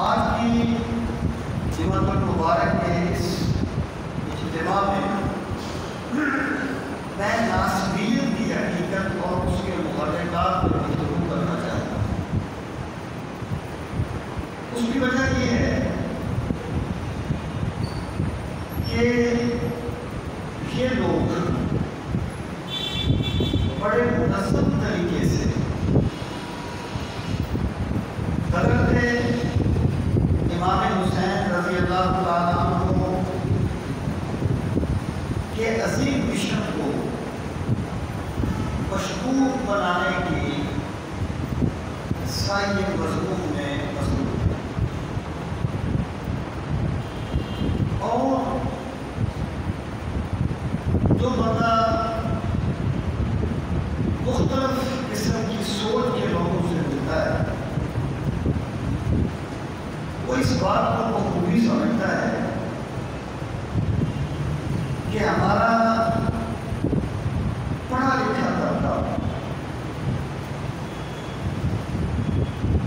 آج کی جمعۃ المبارک کے اس اجتماع میں ناسبیت کی حقیقت اور اس کے متعلقات پر گفتگو کرنا چاہتا ہوں۔ اس کی وجہ یہ ہے کہ یہ لوگ بڑے منظم طریقے سے حضرت امام حسین رضی اللہ تعالیٰ عنہ کے عظیم مشن کو مشکوک بنانے کی سعی مضمون میں مصروف ہے، اور جو بندہ مختلف قسم کی سوچ کے لوگوں سے ملتا ہے وہ اس بات کو بخوبی سمجھتا ہے کہ ہمارا پڑھا لکھا طبقہ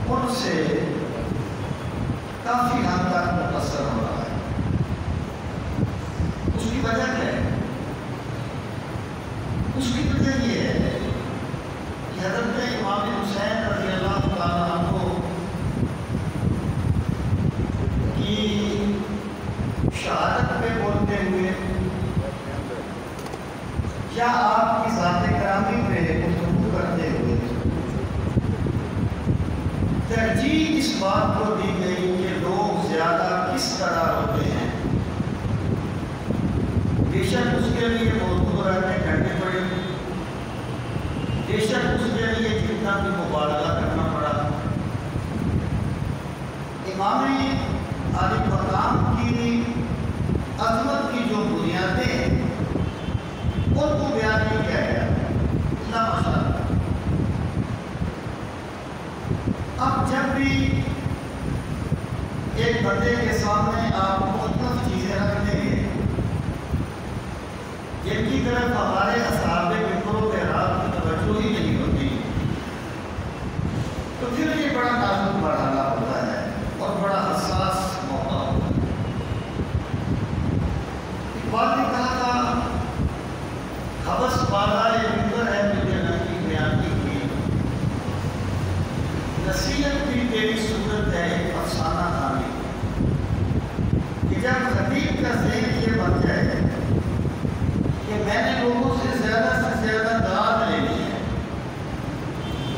ان سے کافی حد تک متاثر ہو رہا ہے۔ اس کی وجہ کیا ہے؟ اس کی وجہ یہ ہے کہ حضرت امام حسین رضی اللہ تعالیٰ عنہ کی شہادت پہ بولتے ہوئے یا آپ کی ذات گرامی پہ گفتگو کرتے ہوئے ترجیح اس بات کو دی گئی کہ لوگ زیادہ کس طرح ہوتے ہیں۔ بے شک اس کے لیے موضوع رہنے کرنے پڑے، بے شک اس کے لیے جتنا بھی مبالغہ کرنا پڑا، امام عالی مقام کی عظمت کی جو بنیادیں ہیں ان کو بیان نہیں کیا گیا۔ اتنا مسئلہ اب جب بھی ایک بندے کے سامنے آپ مختلف چیزیں رکھ دیں گے جن کی طرف ہمارے اصحاب بکروں کے رات کی توجہ ہی نہیں ہوتی، تو پھر یہ بڑا نازک مرحلہ ہوتا ہے اور بڑا حساس موقع ہوتا ہے۔ اقبال نے کہا تھا حوث بالا ممبر ہے مجھے نبی بیان کی، نصیحت بھی تیری صورت ہے ایک افسانہ کہانی، کہ جب خطیب کا ذہن یہ بن جائے کہ میں نے لوگوں سے زیادہ داد لینی ہے،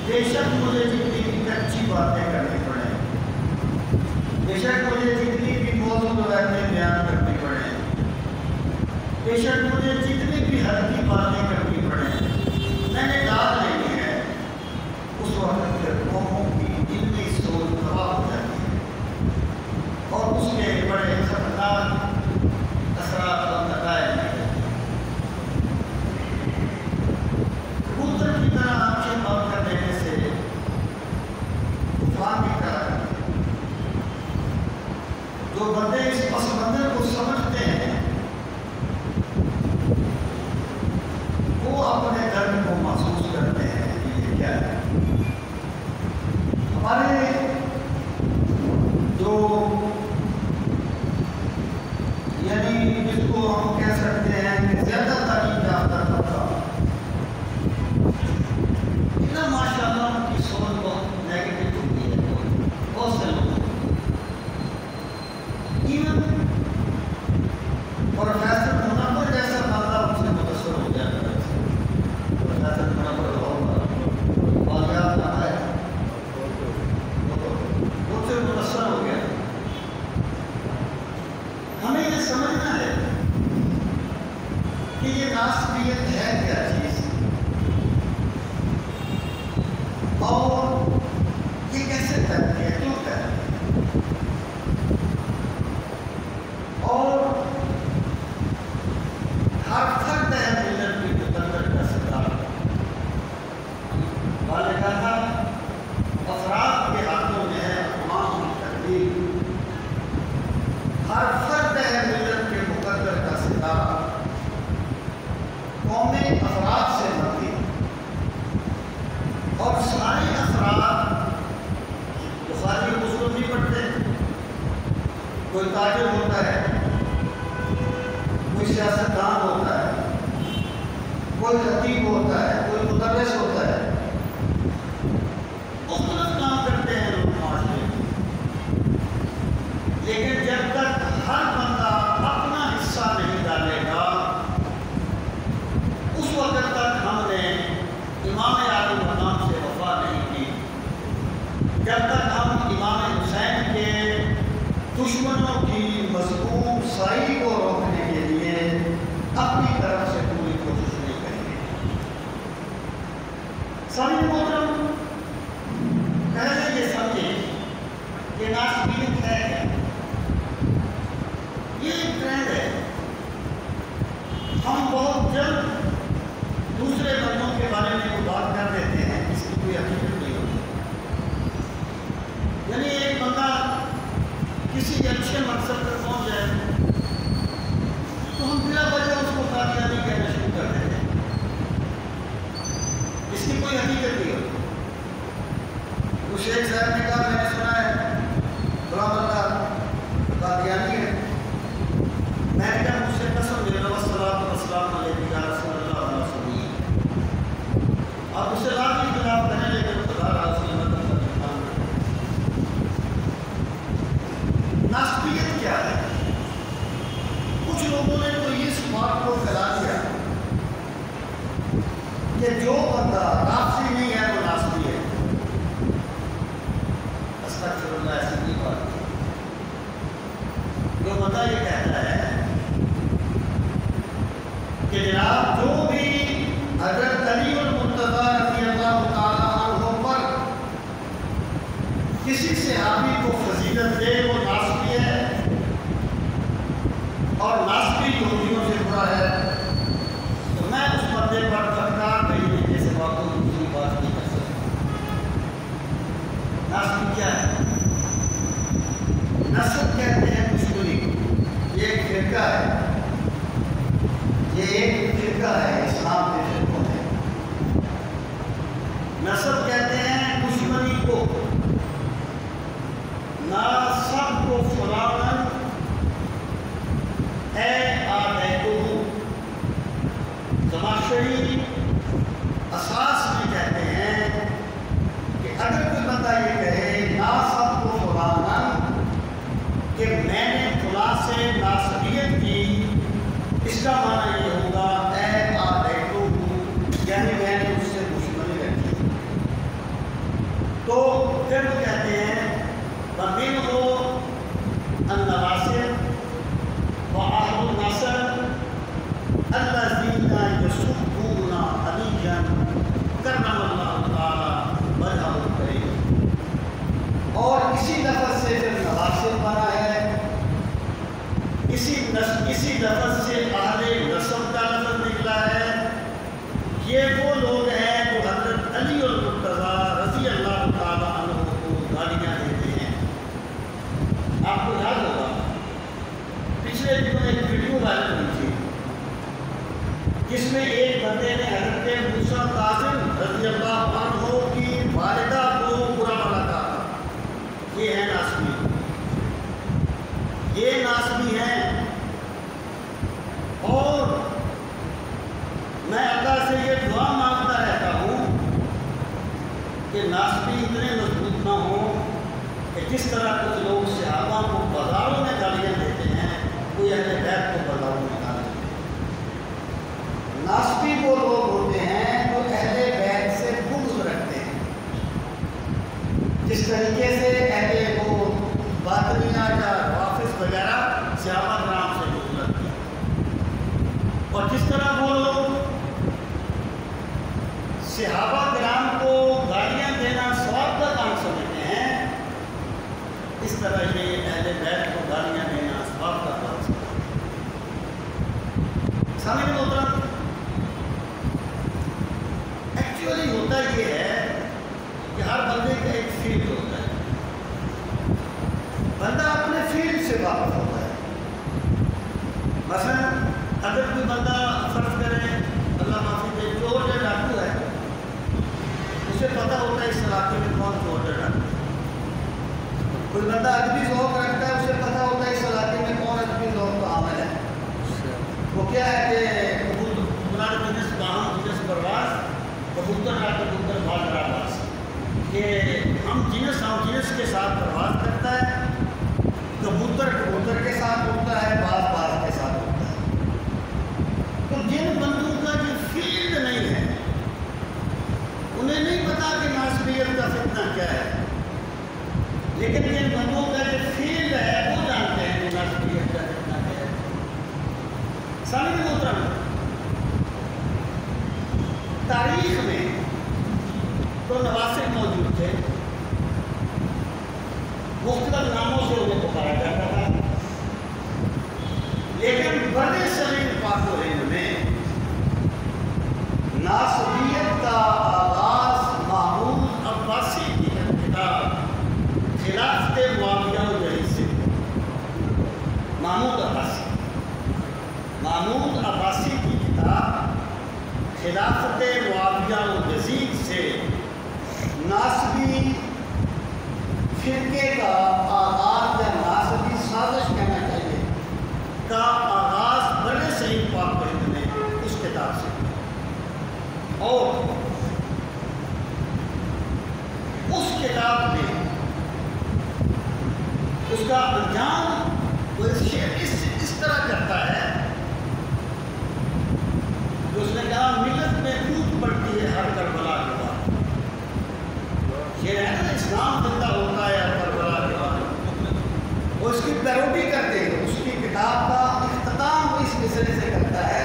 بے شک مجھے جتنی بھی کچی باتیں کرنی پڑیں، بے شک مجھے جتنی بھی موضوع روایتیں بیان کرنی پڑیں، بے شک مجھے جتنی بھی ہلکی باتیں کرنی پڑیں، میں نے داد لینی ہے، اس وقت پھر قوموں کی علمی سوچ تباہ ہو جاتی ہے اور اس کے بڑے خطرناک اثرات اور نتائج ہیں۔ کبوتر کی طرح آنکھیں بند کر دینے سے طوفان کی طرح جو بندے اس پس منظر کو سمجھتے ہیں وہ اپنے درد کو محسوس کرتے ہیں کہ یہ کیا ہے۔ ہمارے جو یعنی جس کو ہم کہہ سکتے ہیں کہ زیادہ تعلیم یافتہ طبقہ، اتنا ماشاء اللہ ان کی سوچ بہت نیگیٹو ہوتی ہے، بہت سے لوگ ایون پروفیسر منور جیسا بندہ ان سے متاثر ہو جاتا ہے۔ پروفیسر منور واقعات نہ آئے ان سے متاثر ہو گیا۔ ہمیں یہ سمجھنا ہے کہ یہ ناسبیت ہے کیا چیز اور یہ کیسے کرتی ہے، کیوں کرتی ہے، اور ہر فرد ہے ملت کی مقدر کا ستارہ۔ والے کہا تھا افراد کے ہاتھوں میں ہے اقوام کی تقدیر، ہر فرد ہے ملت کے مقدر کا ستارہ، قومیں افراد سے بنتی ہیں اور سارے افراد بخاری مسلم نہیں پڑھتے، کوئی تاجر ہوتا ہے، کوئی سیاستدان ہوتا ہے، کوئی خطیب ہوتا ہے، کوئی مدرس ہوتا ہے، مختلف کام کرتے ہیں لوگ معاشرے میں، لیکن جب تک ہر بندہ اپنا حصہ نہیں ڈالے گا اس وقت تک ہم نے امام عالی مقام سے وفا نہیں کی۔ جب تک ہم امام حسین کے دشمنوں کی مضمون سائی کو روکنے کے لیے اپنی طرف سے پوری کوشش نہیں کریں گے۔ سامعین محترم، پہلے یہ سمجھیں کہ ناسبیت ہے کیا؟ یہ ایک ٹرینڈ ہے۔ ہم بہت جلد دوسرے بندوں کے بارے میں کوئی بات کر دیتے ہیں اس کی کوئی حقیقت نہیں ہوتی۔ یعنی ایک بندہ کسی اچھے مقصد پر پہنچ جائے تو ہم بلا وجہ اس کو قادیانی کہنا شروع کر دیتے ہیں، اس کی کوئی حقیقت نہیں ہوتی۔ وہ شیخ صاحب نے کہا میں نے سنا ہے بڑا بندہ قادیانی ہے، میں نے کہا مجھ سے قسم دے لو السلام علیکم یا رسول اللہ علیہ وسلم، آپ اس سے رات کی خلاف کرنے لے کر خدا رسول اللہ ناسبیت کیا ہے؟ کچھ لوگوں نے تو اس بات کو پھیلا دیا کہ جو بندہ ناسبی نہیں ہے وہ ناسبی ہے۔ استغفر اللہ، ایسی نہیں بات ہے۔ جو بندہ یہ کہتا ہے کہ جناب جو بھی حضرت علی المرتضیٰ رضی اللہ تعالیٰ عنہ پر کسی صحابی کو فضیلت دے وہ ناسبی ہے، اور ناسبی یہودیوں سے برا ہے، تو میں اس بندے پر پھٹکار بھیجنے کے سوا کوئی دوسری بات نہیں کر سکتا۔ ناسبی کیا ہے؟ نسب کہتے ہیں دشمنی کو، یہ ایک فرقہ ہے، یہ ایک فرقہ ہے اسلام کے فرقوں میں۔ نسب کہتے ہیں دشمنی کو، ناسب کو فلانا اے آدیتو، زمخشری اساس میں کہتے ہیں کہ اگر کوئی بندہ یہ کہے ناسب کو فلانا کہ میں نے فلاں سے ناسبیت کی، اس کا معنی یہ ہوگا اے آدیتو، یعنی میں نے اس سے دشمنی رکھی۔ تو پھر وہ کہتے ہیں وَمِنْهُ النَّوَاسِرُ وَأَهْلُ النَّصْرِ الَّذِينَ يَصُدُّونَ عَلِيًّا كَرَّمَ اللَّهُ تَعَالَىٰ وَجْهَهُ الْكَرِيمَ، اور اسی لفظ سے پھر نواسر بنا ہے، اسی لفظ سے اہل نسب کا لفظ نکلا ہے۔ یہ وہ لوگ ہیں جو حضرت علی المرتضیٰ رضی اللہ تعالیٰ عنہ کو گالیاں دیتے ہیں۔ آپ کو یاد ہوگا پچھلے دنوں ایک ویڈیو وائرل ہوئی تھی جس میں ایک بندے نے حضرت موسیٰ کاظم رضی اللہ عنہ کی والدہ کو برا بھلا کہا، یہ ہے ناسبی، یہ ناسبی ہیں۔ اور میں اللہ سے یہ دعا مانگتا رہتا ہوں کہ ناسبی اتنے مضبوط نہ ہوں کہ جس طرح کچھ لوگ صحابہ کو بازاروں میں گالیاں دیتے ہیں، کوئی اہل بیت کو بازاروں میں گالیاں دیتے ہیں۔ ناسبی وہ لوگ ہوتے ہیں جو اہل بیت سے بغض رکھتے ہیں، جس طریقے سے اہل وہ باطنیہ یا روافض وغیرہ صحابہ کرام سے بغض رکھتے ہیں، اور جس طرح وہ لوگ صحابہ کرام کو گالیاں دینا ثواب کا کام سمجھتے ہیں، اس طرح یہ اہل بیت کو گالیاں دینا ثواب کا کام سمجھتے ہیں۔ سامعین محترم، ایکچولی ہوتا یہ ہے کہ ہر بندے کا ایک فیلڈ ہوتا ہے، بندہ اپنے فیلڈ سے واقف ہوتا ہے۔ مثلا اگر کوئی بندہ فرض کرے اللہ معافی دے چور یا ڈاکو ہے، اسے پتہ ہوتا ہے اس علاقے میں کون چور یا ڈاکو ہے۔ کوئی بندہ ادبی ذوق رکھتا ہے، اسے پتہ ہوتا ہے اس کیا ہے کہ کبوتر جنس باہم جنس پرواز کبوتر کا کبوتر باز راواز کہ ہم جنس کے ساتھ پرواز کرتا ہے، کبوتر کے ساتھ اڑتا ہے، باز کے ساتھ اڑتا ہے۔ تو جن بندوں کا جو فیلڈ نہیں ہے انہیں نہیں پتا کہ ناسبیت کا فتنہ کیا ہے، لیکن جن بندوں کا جو فیلڈ ہے وہ جانتے ہیں کہ ناسبیت کا فتنہ کیا ہے۔ سامعین محترم، تاریخ میں تو نواسب موجود تھے، مختلف ناموں سے انہیں پکارا جاتا تھا، لیکن بڑے صغیر پاک و ہند میں ناسبیت کا آغاز محمود عباسی کی کتاب خلافت معاویہ الجدید سے۔ محمود عباسی کی کتاب خلافت معاویہ الجدید سے ناسبی فرقے کا آغاز یا ناسبی سازش کہنا چاہیے کا آغاز بڑے صحیح پاک و ہند میں اس کتاب سے، اور اس کتاب میں اس کا انجام وہ اس طرح کرتا ہے کہ اس نے کہا ملت میں ٹوٹ پڑتی ہے ہر کربلا کے بعد۔ یہ ہے نا اسلام زندہ ہوتا ہے ہر کربلا کے بعد، وہ اس کی پیروڈی کرتے ہیں، اس کی کتاب کا اختتام اس مسئلے سے کرتا ہے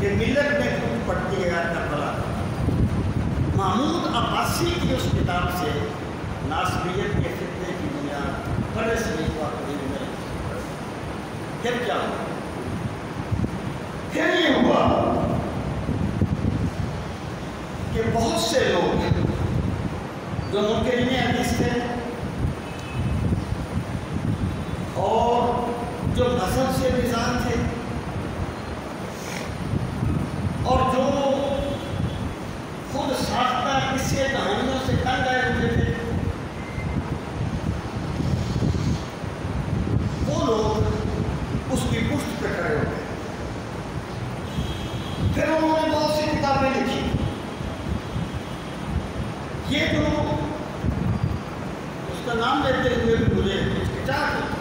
کہ ملت میں ٹوٹ پڑتی ہے ہر کربلا کے بعد۔ محمود عباسی کی اس کتاب سے ناسبیت کے فتنے کی بنیاد بڑے صحیح پاک و ہند میں۔ پھر کیا ہوا؟ پھر یہ ہوا کہ بہت سے لوگ جو منکرین حدیث تھے اور جو مذہب سے بیزار تھے اور جو خود ساختہ قصے کہانیوں سے تنگ آئے ہوئے تھے، وہ لوگ اس کی پشت پہ کھڑے ہو گئے۔ پھر انہوں نے بہت سی کتابیں لکھی۔ یہ جو اس کا نام لیتے ہوئے بھی مجھے ہچکچاہٹ ہوتی،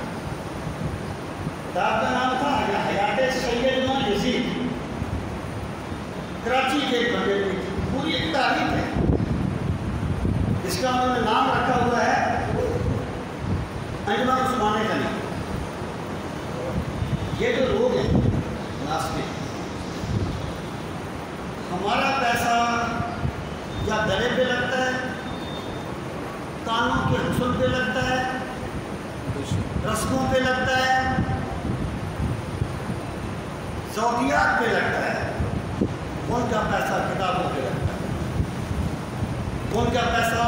کتاب کا نام تھا حیات سیدنا یزید، کراچی کے ایک بندے کی پوری ایک تاریخ ہے، اس کا انہوں نے نام رکھا ہوا ہے انجمن عثمان غنی۔ یہ جو لوگ ہیں ناسبی، ہمارا پیسہ یا گلے پہ لگتا ہے، کانوں کے حسن پہ لگتا ہے، رسموں پہ لگتا ہے، ذوقیات پہ لگتا ہے، ان کا پیسہ کتابوں پہ لگتا ہے، ان کا پیسہ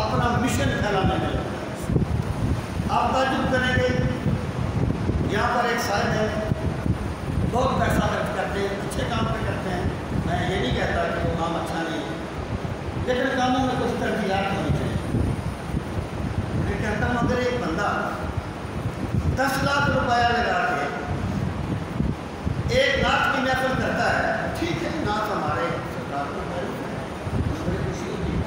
اپنا مشن پھیلانے میں لگتا ہے۔ آپ تعجب کریں گے، یہاں پر ایک صاحب ہے، بہت پیسہ خرچ کرتے ہیں، اچھے کام پہ کرتے ہیں، میں یہ نہیں کہتا کہ وہ کام اچھا نہیں ہے، لیکن کاموں میں کچھ ترجیحات ہونی چاہیے۔ میں کہتا ہوں اگر ایک بندہ 10 لاکھ روپیہ لگا کے 1 لاکھ کی محفل کرتا ہے، ٹھیک ہے، نعت ہمارے سرکار کو بڑی خوشی ہوتی ہے،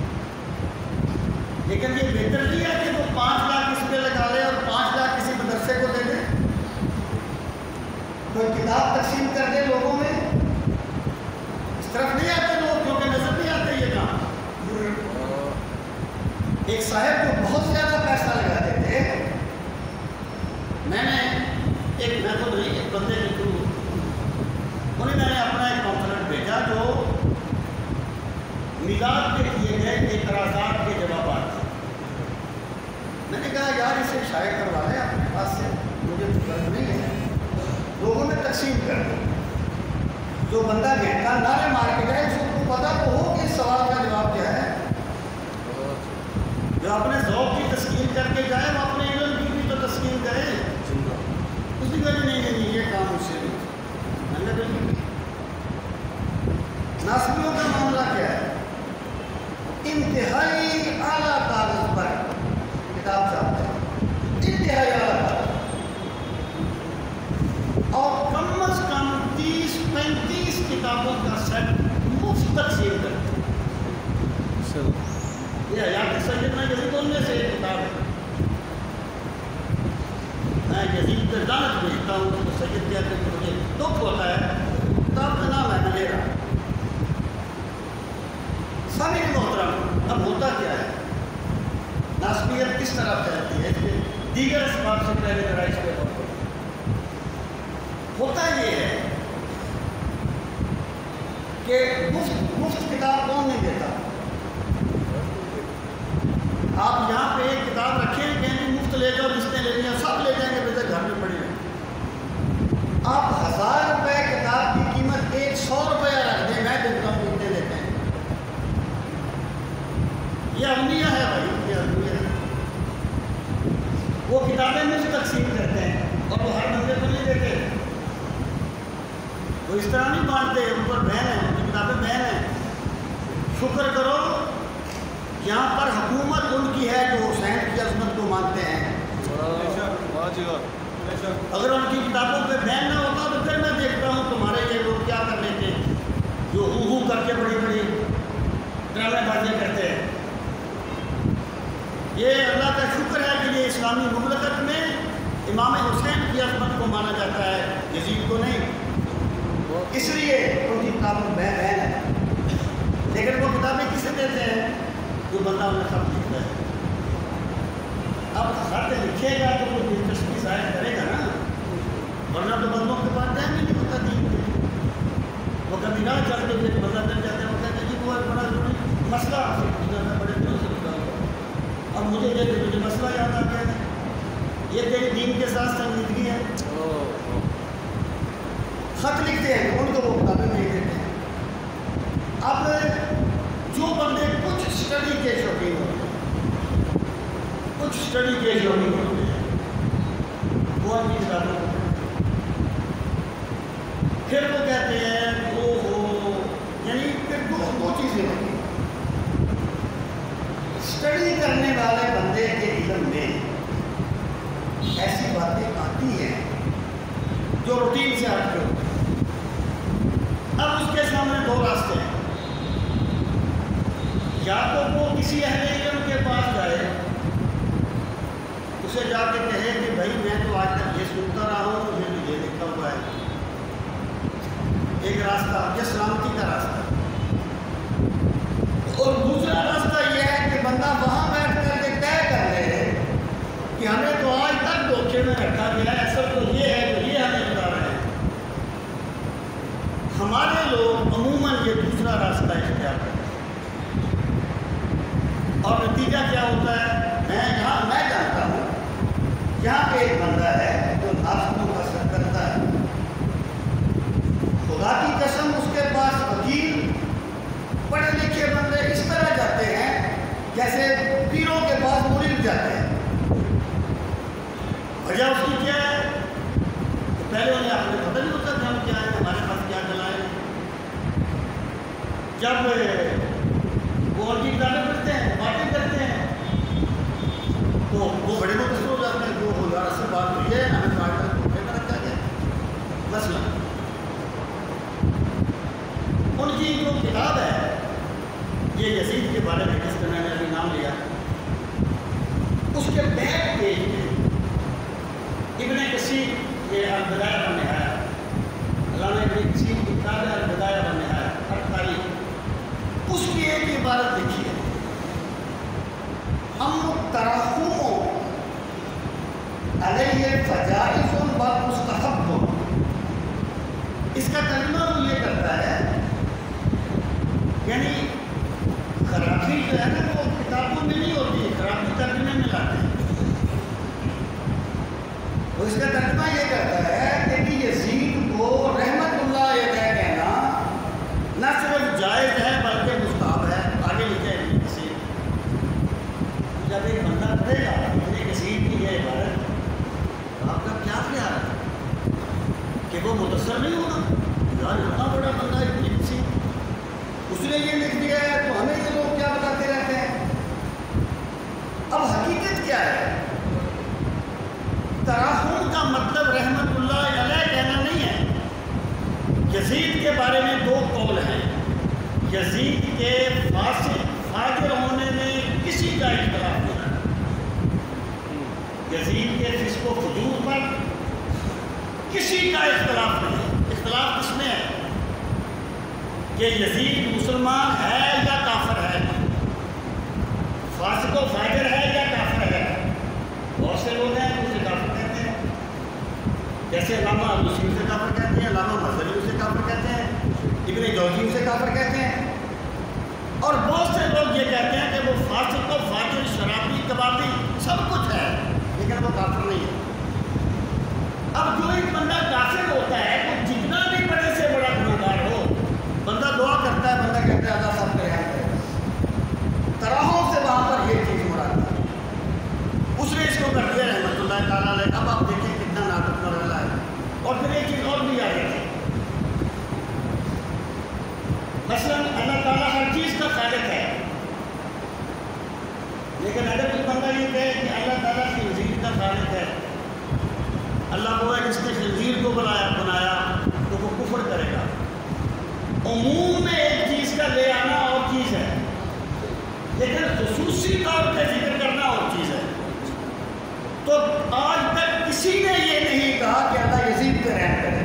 لیکن یہ بہتر نہیں ہے کہ وہ 5 لاکھ اس پہ لگا لے اور 5 لاکھ کسی مدرسے کو دے دے، کوئی کتاب تقسیم کر دے لوگوں میں۔ اس طرف نہیں آتے لوگ، کیونکہ نظر نہیں آتے یہ کام۔ ایک صاحب کو بہت زیادہ پیسہ لگاتے تھے، میں نے ایک بندے کے تھرو انہیں میں نے اپنا ایک کانفرنس بھیجا جو میلاد پہ کیے گئے اعتراضات کے جوابات تھے۔ میں نے کہا یار اسے شائع کروا لیں اپنے پاس سے، مجھے غرض نہیں ہے، لوگوں میں تقسیم کر دو، جو بندہ گھنٹہ نعرے مار کے جائے اس کو پتا تو ہو کہ اس سوال کا جواب کیا ہے، جو اپنے ذوق کی تسکین کر کے جائے وہ اپنے علم کی بھی تو تسکین کرے۔ اس کی وجہ نہیں یہ کام مجھ سے نہیں، میں نے بالکل ناسبیوں کا معاملہ کیا ہے، انتہائی اعلیٰ کاغذ پر کتاب چاہتے ہیں، انتہائی اعلیٰ کاغذ، اور کم از کم 30 مفت تقسیم کرتے ہیں۔ یہ حیات سیدنا یزید ان میں سے ایک کتاب ہے۔ میں یزید پہ لعنت بھیجتا ہوں تو سید کہتے ہیں مجھے دکھ ہوتا ہے، کتاب کا نام ہے میں لے رہا۔ سامعین محترم، اب ہوتا کیا ہے؟ ناسبیت کس طرح پھیلتی ہے؟ اس کے دیگر اسباب سے پہلے ذرا اس پہ غور کریں۔ ہوتا یہ ہے کہ مفت کتاب کون نہیں دیتا؟ آپ یہاں پہ ایک کتاب رکھیں کہ مفت لے جاؤ، جس نے لینی ہے سب لے جائیں گے، بے گھر میں پڑی رہے۔ آپ 1000 روپے کتاب کی قیمت 100 روپیہ رکھ دیں، میں دیتا ہوں کتنے دیتے ہیں؟ یہ امنیہ ہے بھائی، یہ امنیہ ہے۔ وہ کتابیں مفت تقسیم کرتے ہیں اور وہ ہر بندے کو نہیں دیتے، وہ اس طرح نہیں بانٹتے، ان پر بین ہے، ان کی کتابیں بین ہیں۔ شکر کرو یہاں پر حکومت ان کی ہے جو حسین کی عظمت کو مانتے ہیں۔ اگر ان کی کتابوں پہ بین نہ ہوتا تو پھر میں دیکھتا ہوں تمہارے یہ لوگ کیا کر لیتے ہیں، جو ہو کر کے بڑی بڑی ڈرامے بازیاں کرتے ہیں۔ یہ اللہ کا شکر ہے کہ یہ اسلامی مملکت میں امام حسین کی عظمت کو مانا جاتا ہے، یزید کو نہیں، اس لیے ان کی کتابوں میں بین ہے۔ لیکن وہ کتابیں کسے دیتے ہیں؟ جو بندہ انہیں خط لکھتا ہے۔ اب خط لکھے گا تو وہ دلچسپی ظاہر کرے گا نا، ورنہ تو بندوں کے پاس ٹائم ہی نہیں ہوتا دین کے۔ وہ کبھی نہ چلتے تھے، بندہ دل جاتے ہیں، وہ کہتے ہیں جی وہ ایک بڑا ضروری مسئلہ آپ سے پوچھنا تھا، بڑے دنوں سے پوچھا ہوا، اب مجھے یہ کہ مجھے مسئلہ یاد آ گیا ہے، یہ تیری دین کے ساتھ سنجیدگی ہے۔ خط لکھتے ہیں ان کو وہ کتابیں نہیں دیتے ہیں۔ اب جو بندے کچھ اسٹڈی کے شوقین ہوتے ہیں، کچھ اسٹڈی کے شوقین ہوتے ہیں، وہ اپنی کتابوں کو پھر وہ کہتے ہیں وہ ہو، یعنی پھر دو چیزیں ہوتی ہیں۔ اسٹڈی کرنے والے بندے کے علم میں ایسی باتیں آتی ہیں جو روٹین سے ہٹ کے ہوتی ہیں۔ اب اس کے سامنے دو راستے ہیں، یا تو وہ کسی اہل علم کے پاس جائے، اسے جا کے کہے کہ بھائی میں تو آج تک یہ سنتا رہا ہوں، مجھے تو یہ لکھا ہوا ہے۔ ایک راستہ یہ سلامتی کا راستہ ہے، اور دوسرا راستہ یہ ہے کہ بندہ وہاں بیٹھ کر کے طے کر لے کہ ہمیں تو آج تک دھوکے میں رکھا گیا ہے، اصل تو یہ ہے تو یہ ہمیں بتا رہے ہیں۔ ہمارے لوگ عموماً یہ دوسرا راستہ اختیار کرتے ہیں، اور نتیجہ کیا ہوتا ہے؟ میں جانتا ہوں یہاں پہ ایک بندہ ہے جو نافتوں کا سر کرتا ہے، خدا کی قسم اس کے پاس وکیل پڑھے لکھے بندے اس طرح جاتے ہیں جیسے پیروں کے پاس مرید جاتے ہیں۔ وجہ اس کی کیا ہے؟ پہلے انہیں آپ نے پتہ نہیں ہوتا کہ ہم کیا ہیں، ہمارے پاس کیا چلائیں۔ جب وہ ان کی کتابیں پڑھتے ہیں، باتیں کرتے ہیں، تو وہ بڑے متصر ہو جاتے ہیں، جو ہو یار اصل بات ہوئی ہے، ہمیں کاٹ کر رکھا گیا مسئلہ۔ ان کی جو کتاب ہے یہ یزید کے بارے میں، جس کا میں نے ابھی نام لیا، اس کے بیک پیج میں ابن کثیر، یہ البدایہ و النہایہ، علامہ ابن کثیر کی کتاب ہے البدایہ و النہایہ، تاریخ، اس کی ایک عبارت لکھی ہے، ہم ترحم علیہ فجائز و مستحب۔ اس کا ترجمہ وہ یہ کرتا ہے، یعنی خرابی جو ہے نا وہ کتابوں میں نہیں ہوتی ہے، خرابی ترجمے میں لاتے ہیں۔ وہ اس کا ترجمہ یہ کرتا ہے کہ یزید کو رحمت اللہ علیہ کہنا نہ صرف جائز ہے بلکہ مستحب ہے۔ آگے لکھے ابن کثیر، جب ایک بندہ پڑھے گا ابن کثیر کی یہ عبارت، آپ کا کیا خیال ہے کہ وہ متاثر نہیں ہوگا؟ یار اتنا بڑا بندہ ابن کثیر، اس نے یہ لکھ دیا ہے تو ہمیں یہ لوگ کیا بتاتے رہتے ہیں۔ اب حقیقت کیا ہے؟ ترحم کا مطلب رحمت اللہ کسی کا اختلاف نہیں ہے۔ اختلاف کس میں ہے کہ یزید مسلمان ہے یا کافر ہے، فاسق و فاجر ہے یا کافر ہے۔ بہت سے لوگ ہیں اسے کافر کہتے ہیں، جیسے علامہ ابوسی اسے کافر کہتے ہیں، علامہ مذہبی اسے کافر کہتے ہیں، ابن جوزی اسے کافر کہتے ہیں، اور بہت سے لوگ یہ کہتے ہیں کہ وہ فاسق و فاجر، شرابی، کبابی سب کچھ ہے لیکن وہ کافر نہیں ہے۔ اب جو ایک بندہ کافر ہوتا ہے وہ جتنا بھی بڑے سے بڑا گناہگار ہو، بندہ دعا کرتا ہے، بندہ کہتا ہے اللہ سب رحم کرے، طرحوں سے وہاں پر یہ چیز مراد ہے۔ اس نے اس کو کر دیا رحمۃ اللہ تعالیٰ علیہ۔ اب آپ دیکھیں کتنا ناٹک مرحلہ ہے۔ اور پھر ایک چیز اور بھی آ رہی ہے، مثلاً اللہ تعالیٰ ہر چیز کا خالق ہے، لیکن اگر کوئی بندہ یہ کہے کہ اللہ تعالیٰ خنزیر کا خالق ہے، اللہ کو ہے جس نے خنزیر کو بنایا تو وہ کفر کرے گا۔ عموم میں ایک چیز کا لے آنا اور چیز ہے، لیکن خصوصی طور پہ ذکر کرنا اور چیز ہے۔ تو آج تک کسی نے یہ نہیں کہا کہ اللہ یزید پہ رحم کرے۔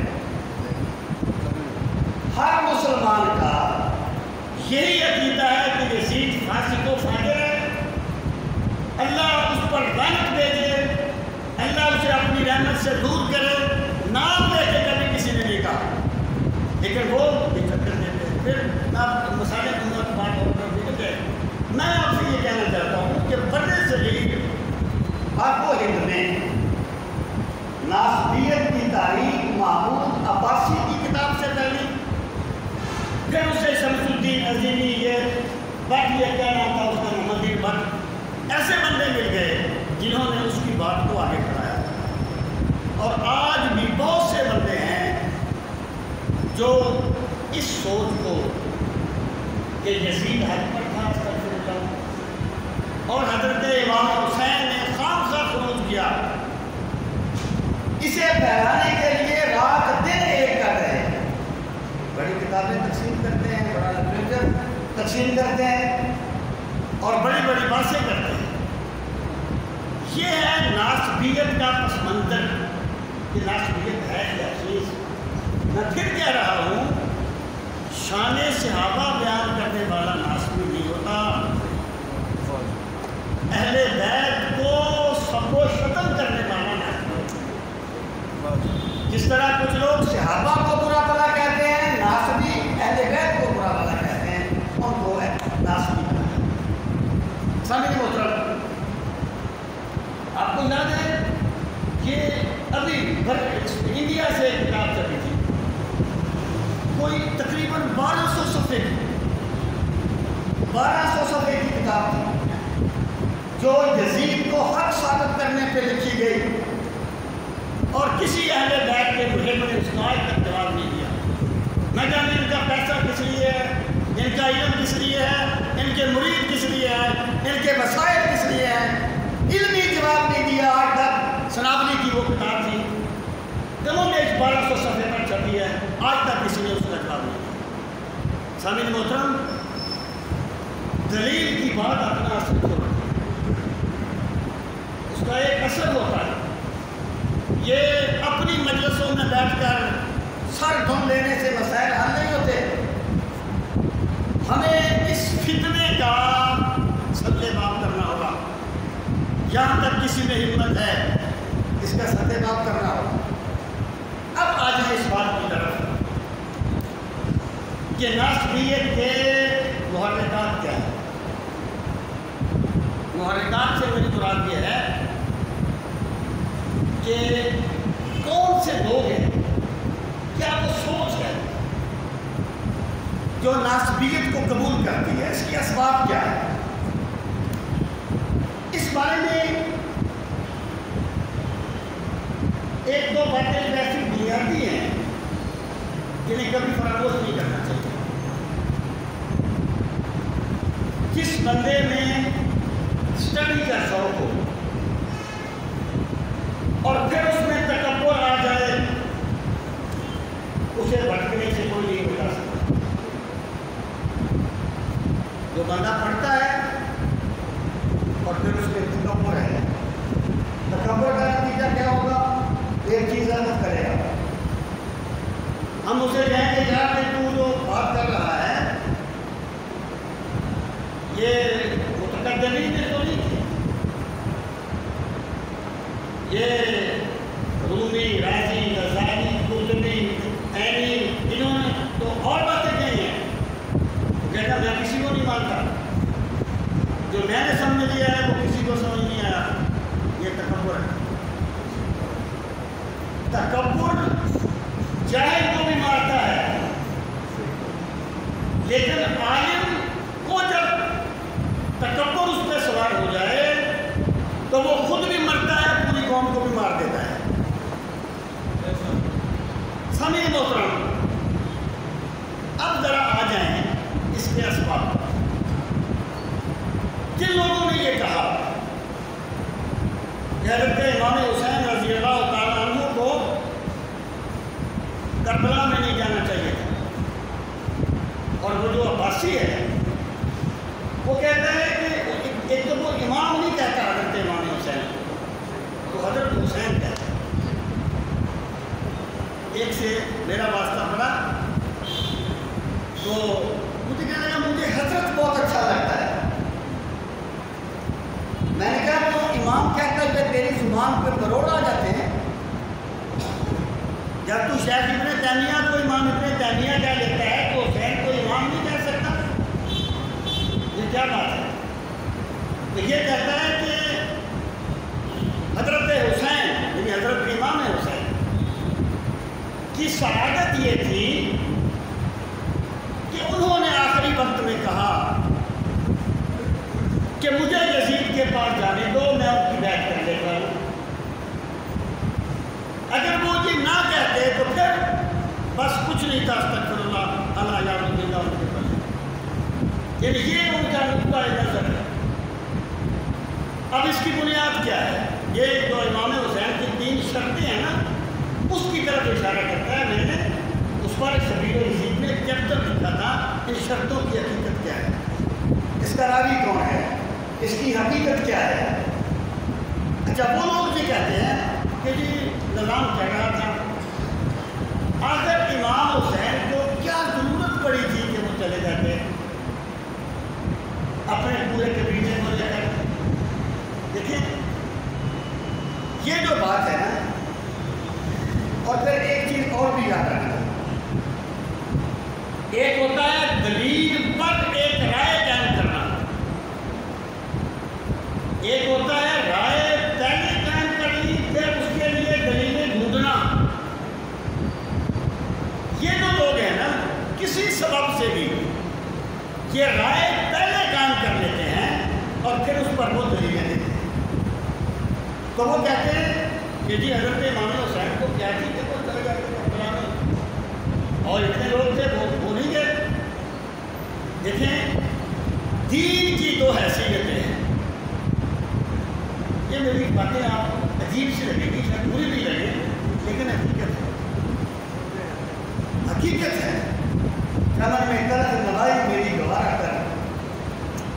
ہر مسلمان کا یہی عقیدہ ہے کہ یزید فاسق و فاجر ہے، اللہ اس پر لعنت بھیجے، اللہ اسے اپنی رحمت سے دور کرے۔ نام لے کے کبھی کسی نے نہیں کہا، لیکن وہ چکر دیتے ہیں۔ پھر مسالے دنیا کی بات اور کر ہے۔ میں آپ سے یہ کہنا چاہتا ہوں کہ بڑے صغیر پاک و ہند میں ناسبیت کی تاریخ محمود عباسی کی کتاب سے پہلی، پھر اسے شمس الدین عظیمی، یہ بات یہ کیا نام تھا اس کا، محمد الدین بٹ، ایسے بندے مل گئے جنہوں نے اس کی بات کو آگے بڑھایا۔ اور آج بھی بہت سے بندے ہیں جو اس سوچ کو کہ یزید حق پر تھا اور حضرت امام حسین نے خامخواہ خروج کیا، اسے پھیلانے کے لیے رات دن ایک کر رہے ہیں، بڑی کتابیں تقسیم کرتے ہیں، بڑا لٹریچر تقسیم کرتے ہیں اور بڑی بڑی باتیں کرتے ہیں۔ یہ ہے ناسبیت کا پس منظر کہ ناسبیت ہے کیا چیز۔ میں پھر کہہ رہا ہوں، شان صحابہ بیان کرنے والا ناسبی نہیں ہوتا، اہل بیت کو سب و شتم کرنے والا ناسبی ہوتا۔ جس طرح کچھ لوگ صحابہ کو برا بھلا کہتے ہیں، ناسبی اہل بیت کو برا بھلا کہتے ہیں، ان کو ناسبی کہتے ہیں۔ سامعین محترم، آپ کو یاد ہے کہ ابھی انڈیا سے ایک کتاب چلی تھی، کوئی تقریباً 1200 صفحے کی کتاب تھی، جو یزید کو حق ثابت کرنے پہ لکھی گئی، اور کسی اہل بیت کے مجرم نے اس کا آج تک جواب نہیں دیا۔ نہ جانے ان کا پیسہ کس لیے ہے، ان کا علم کس لیے ہے، ان کے مرید کس لیے ہے، ان کے وسائل کس لیے ہیں، علمی جواب نہیں دیا آج تک۔ سنابلی کی وہ کتاب تھی، دنوں میں 1200 صفحے پر چھپی ہے، آج تک کسی نے اس کا جواب نہیں دیا۔ سامعین محترم، دلیل کی بات اپنا اثر چھوڑ، اس کا ایک اثر ہوتا ہے۔ یہ اپنی مجلسوں میں بیٹھ کر سر دھن لینے سے مسائل حل نہیں ہوتے۔ ہمیں اس فتنے کا سطح باب کرنا ہوگا، یہاں تک کسی میں ہمت ہے اس کا سطح باب کرنا ہوگا۔ اب آ جائیں اس بات کی طرف کہ ناسبیت کے محرکات کیا ہیں۔ محرکات سے میری مراد یہ ہے کہ کون سے لوگ ہیں، کیا وہ سوچ ہے جو ناسبیت کو قبول کرتی ہے، اس کی اسباب کیا ہے۔ اس بارے میں ایک دو باتیں ایسی بنیادی ہیں جنہیں کبھی فراموش نہیں کرنا چاہیے۔ جس بندے میں اسٹڈی کا شوق ہو اور پھر اس میں تکبر آ جائے، اسے بھٹکنے سے کوئی نہیں بتا سکتا۔ جو بندہ پڑھتا ہے اور پھر اس میں تکبر ہے، تکبر کا نتیجہ کیا ہوگا؟ ایک چیز عادت کرے گا، ہم اسے کہیں کہ یار کہ تو جو بات کر رہا ہے یہ متقدمین نے تو نہیں کی، یہ رومی، رازی، غزالی، قرطبی، عینی، انہوں نے تو اور باتیں کہی ہیں. وہ کہتا میں کسی کو نہیں مانتا، جو میں نے سمجھ لیا ہے وہ کسی کو سمجھ نہیں آیا. یہ تکبر ہے. تکبر جاہل کو بھی مارتا ہے، لیکن عالم کو جب تکبر اس پہ سوار ہو جائے تو وہ خود بھی مرتا ہے، پوری قوم کو بھی مار دیتا ہے. سمیع محترم، اب ذرا آ جائیں اس کے اسباب. جن لوگوں نے یہ کہا کہ حضرت امام حسین رضی اللہ تعالیٰ عنہ کو کربلا میں نہیں جانا چاہیے تھا، اور وہ جو عباسی ہے وہ کہتا ہے کہ ایک تو وہ امام نہیں کہتا حضرت امام حسین کو، وہ حضرت حسین کہتا ہے. ایک سے میرا واسطہ پڑا تو مجھے کہنے لگا مجھے حضرت بہت اچھا لگتا ہے. میں نے کہا تو امام کہتا ہے کہ تیری زبان پہ کروڑ آ جاتے ہیں، جب تو شیخ ابن تیمیہ کو امام ابن تیمیہ کہہ لیتا ہے تو حسین کو امام نہیں کہہ سکتا. یہ کیا بات ہے؟ تو یہ کہتا ہے کہ حضرت حسین یعنی حضرت امام حسین کی سعادت یہ تھی کہ انہوں نے آخری وقت میں کہا کہ مجھے یزید کے پاس جانے دو، میں ان کی بیعت کر لیتا ہوں. اگر وہ یہ نہ کہتے تو پھر بس کچھ نہیں تھا، استغفر اللہ اللہ یاد اللہ ان کے پاس. یعنی یہ ان کا نقطۂ نظر ہے. اب اس کی بنیاد کیا ہے؟ یہ جو امام حسین کی 3 شرطیں ہیں نا، اس کی طرف اشارہ کرتا ہے. میں نے اس پر شبیر و یزید میں ایک چیپٹر لکھا تھا، ان شرطوں کی حقیقت کیا ہے، اس کا راوی کون ہے، اس کی حقیقت کیا ہے. اچھا، وہ لوگ یہ کہتے ہیں کہ جی نظام چل رہا تھا، آخر امام حسین کو کیا ضرورت پڑی تھی کہ وہ چلے جاتے اپنے پورے قبیلے کو لے کر. دیکھیں یہ جو بات ہے نا، اور پھر ایک چیز اور بھی یاد رکھنا، ایک ہوتا ہے دلیل پر ایک رائے قائم کرنا، ایک ہوتا ہے رائے پہلے قائم کرنی پھر اس کے لیے دلیلیں ڈھونڈنا. یہ جو لوگ ہیں نا، کسی سبب سے بھی یہ رائے پہلے قائم کر لیتے ہیں اور پھر اس پر وہ دلیلیں دیتے ہیں. تو وہ کہتے ہیں کہ جی حضرت امام حسین کو کیا تھی کہ وہ چلے جاتے کربلا میں، اور اتنے لوگ تھے وہ نہیں گئے. دیکھیں دین کی 2 حیثیتیں ہیں. یہ میری باتیں آپ کو عجیب سی لگے گی، شاید بری بھی لگے، لیکن حقیقت ہے. حقیقت ہے. چمن میں طرح نوائی میری گوارا کر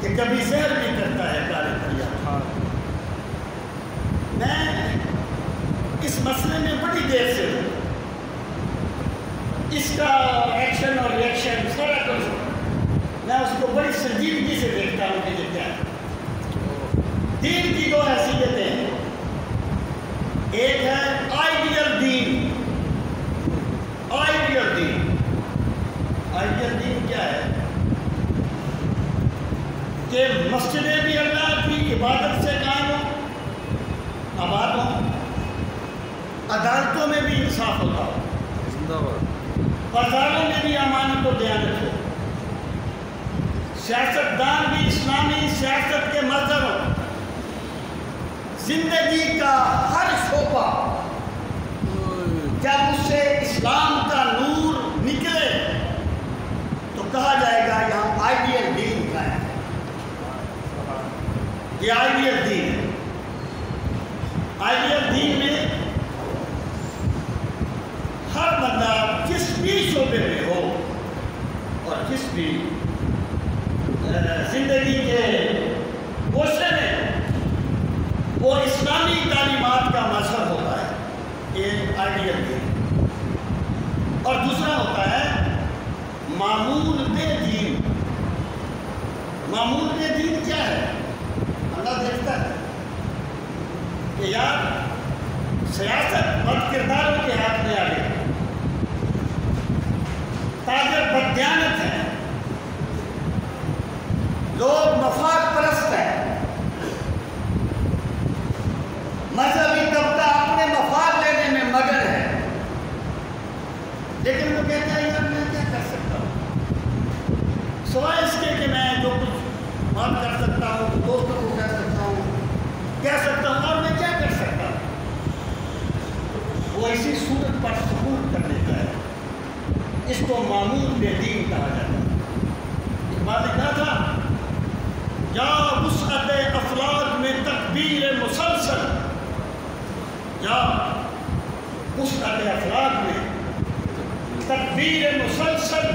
کہ کبھی سیر بھی کرتا ہے کالے دریا. میں اس مسئلے میں بڑی دیر سے ہوں، اس کا ایکشن اور ریئیکشن سارا کچھ میں اس کو بڑی سنجیدگی سے دیکھتا ہوں کہ یہ کیا ہے. دین کی 2 حیثیتیں ہیں. ایک ہے آئیڈیل دین. آئیڈیل دین، آئیڈیل دین کیا ہے کہ مسجدیں بھی اللہ کی عبادت سے قائم ہوں، آباد ہوں، عدالتوں میں بھی انصاف ہوتا ہو، بازاروں میں بھی امانت و دیانت ہو، سیاستدان بھی اسلامی سیاست کے مظہر ہو، زندگی کا ہر شعبہ جب اس سے اسلام کا نور نکلے تو کہا جائے گا یہاں آئیڈیل دین کا ہے. یہ آئیڈیل دین ہے. آئیڈیل دین میں ہر بندہ جس بھی شعبے میں ہو اور جس بھی زندگی کے گوشے میں وہ اسلامی تعلیمات کا مظہر ہوتا ہے. یہ آئیڈیل دین. اور دوسرا ہوتا ہے معمول بے دین۔ معمول بے دین کیا ہے؟ اللہ دیکھتا ہے کہ یار سیاست بد کرداروں کے ہاتھ میں آ گئی، تاجر بددیانت ہے، لوگ مفاد پرست ہیں، مذہبی طبقہ اپنے مفاد لینے میں مگن ہے، لیکن وہ کہتا ہے یار میں کیا کر سکتا ہوں سوائے اس کے کہ میں جو کچھ بات کر سکتا ہوں، دوستوں کو کہہ سکتا ہوں اور میں کیا کر سکتا ہوں۔ وہ اسی صورت پر سکوت کر لیتا ہے، اس کو معمول بے دین کہا جاتا ہے۔ اقبال نے کہا تھا یا وسعت افلاک میں تکبیر مسلسل، یا وسعت افلاک میں تکبیر مسلسل،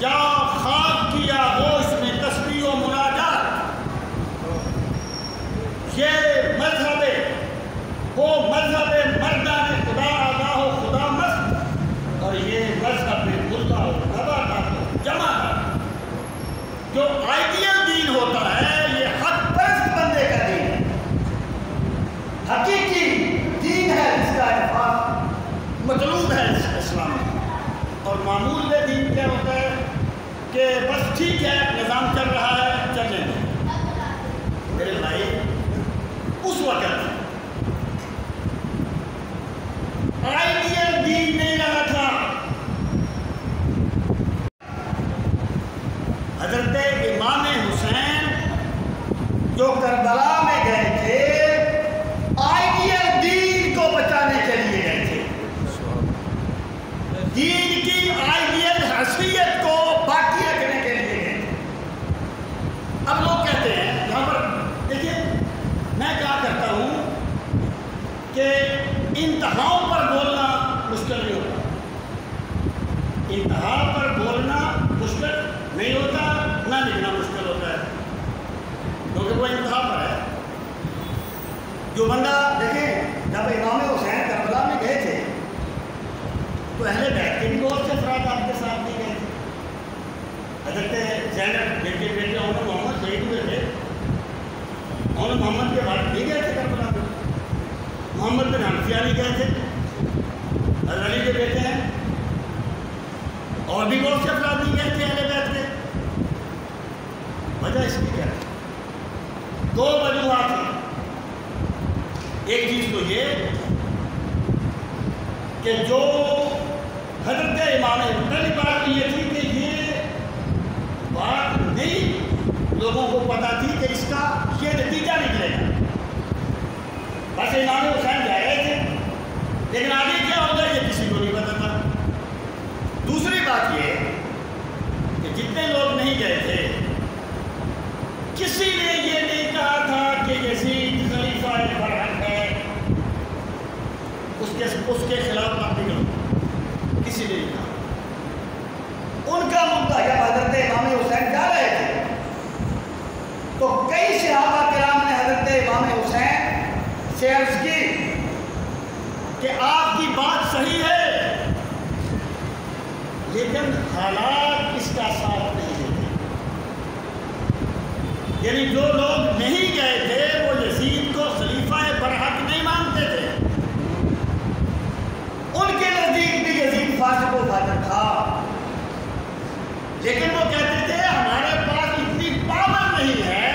یا خاک کی آغوش میں تسبیح و مناجات۔ یہ مذہب وہ مذہب مردان خدا آگاہ و خدا مست، اور یہ مذہب مردہ و نباتات و جماعت۔ جو آئیڈیل دین ہوتا ہے یہ حق پرست بندے کا دین ہے، حقیقی دین ہے جس کا اتفاق مطلوب ہے اسلام میں۔ اور معمول بے دین کیا ہوتا ہے کہ بس ٹھیک ہے نظام چل رہا ہے چلنے دیں۔ میرے بھائی اس وقت آئیڈیل دین نہیں رہا تھا۔ حضرت امام حسین جو کربلا میں گئے تھے آئیڈیل دین کو بچانے کے لیے گئے تھے، دین کی آئیڈیل حیثیت کو باقی رکھنے کے لیے گئے تھے۔ اب لوگ کہتے ہیں یہاں پر دیکھیے میں کیا کرتا ہوں کہ انتہاؤں پر بولنا مشکل نہیں ہوتا، انتہا پر بولنا مشکل نہیں ہوتا، نہ لکھنا مشکل ہوتا ہے، کیونکہ وہ انتہا پر ہے۔ جو بندہ دیکھیں جب امام حسین کربلا میں گئے تھے تو اہل بیت کے بھی بہت سے افراد آپ کے ساتھ نہیں گئے تھے۔ حضرت زینب جن کے بیٹے عمر محمد شہید ہوئے تھے، عمر محمد کے بعد نہیں گئے تھے کربلا میں، محمد بن حنفیہ نہیں گئے تھے، حضرت علی کے بیٹے ہیں، اور بھی بہت سے افراد نہیں گئے تھے اہل بیت کے۔ وجہ اس کی کیا ہے؟ دو وجوہات ہیں۔ ایک چیز تو یہ کہ جو حضرت امام پہلی بات یہ تھی کہ یہ بات نہیں لوگوں کو پتا تھی کہ اس کا یہ نتیجہ نکلے گا، بس امام حسین جا رہے تھے لیکن آگے کیا ہوگا یہ کسی کو نہیں پتا تھا۔ دوسری بات یہ کہ جتنے لوگ نہیں گئے تھے کسی نے یہ نہیں کہا تھا کہ یزید خلیفہ برحق ہے، اس کے خلاف بات نہیں کرو، کسی نے نہیں کہا۔ ان کا مدعا جب حضرت امام حسین جا رہے تھے تو کئی صحابہ کرام نے حضرت امام حسین سے عرض کی کہ آپ کی بات صحیح ہے لیکن حالات اس کا ساتھ نہیں دیتے۔ یعنی جو لوگ نہیں گئے تھے وہ یزید کو خلیفہ برحق نہیں مانتے تھے، ان کے نزدیک بھی یزید فاسق و فاجر تھا، لیکن وہ کہتے تھے ہمارے پاس اتنی پاور نہیں ہے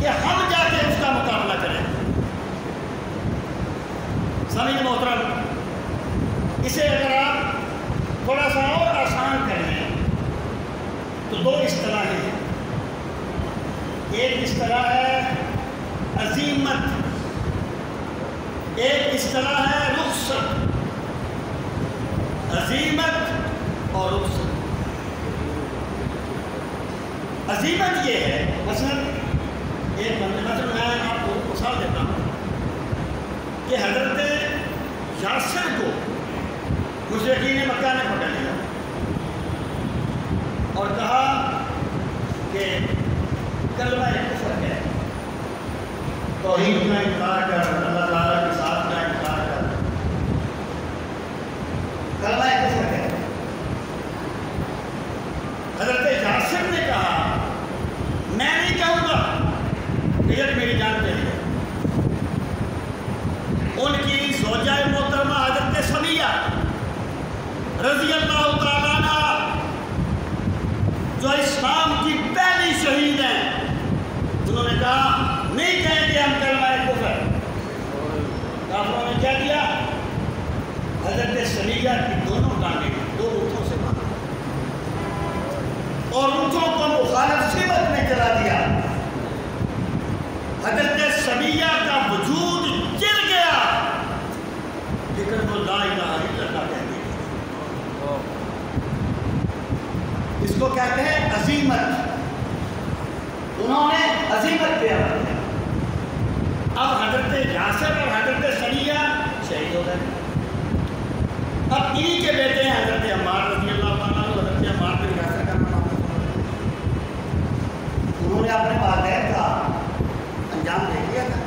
کہ ہم جا کے اس کا مقابلہ کریں۔ سامعین محترم، اسے اگر آپ تھوڑا سا اور آسان کر لیں تو دو اصطلاحیں ہیں۔ ایک اصطلاح ہے عزیمت، ایک اصطلاح ہے رخصت۔ عزیمت اور رخصت۔ عزیمت یہ ہے مثلا ایک مثلا میں آپ کو مثال دیتا ہوں کہ حضرت یاسر کو مشرکین مکہ نے پکڑ لیا اور کہا کہ کلمہ کفر ہے، توحید کا انکار کر، اللہ تعالیٰ کے ساتھ کا انکار کر۔ رضی اللہ تعالیٰ عنہ جو اسلام کی پہلی شہید ہیں، انہوں نے کہا نہیں کہیں گے ہم کلمہ کفر۔ کافروں نے کیا کیا؟ حضرت سمیہ کی دونوں ٹانگیں دو اونٹوں سے باندھا اور اونٹوں کو مخالف سمت میں چلا دیا۔ حضرت سمیہ کا وجود چر گیا، لیکن وہ لا الہ الا اللہ کہتی ہے۔ اس کو کہتے ہیں عزیمت۔ انہوں نے عزیمت پہ عمل کیا۔ اب حضرت یاسر اور حضرت سمیہ شہید ہو گئے۔ اب انہی کے بیٹے ہیں حضرت عمار رضی اللہ عنہ۔ حضرت عمار بن یاسر کا نام آپ کو سنا ہے۔ انہوں نے اپنے والدین کا انجام دیکھ لیا تھا۔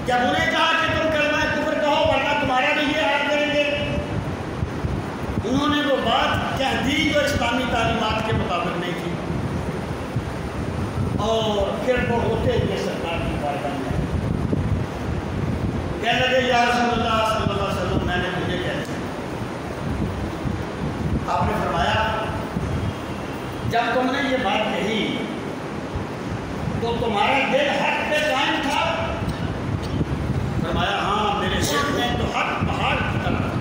جب انہیں کہا کہ تم کلمہ کفر کہو ورنہ تمہارا بھی یہ حال کریں گے، انہوں نے وہ بات کہہ دی جو اسلامی تعلیمات کے مطابق نہیں تھی، اور پھر وہ ہوتے ہوئے سرکار کی بارگاہ میں کہنے لگے یا رسول اللہ صلی اللہ علیہ وسلم میں نے مجھے کہہ دیا۔ آپ نے فرمایا جب تم نے یہ بات کہی تو تمہارا دل حق پہ قائم تھا؟ فرمایا ہاں، میرے دل میں تو حق پہاڑ کی طرح تھا۔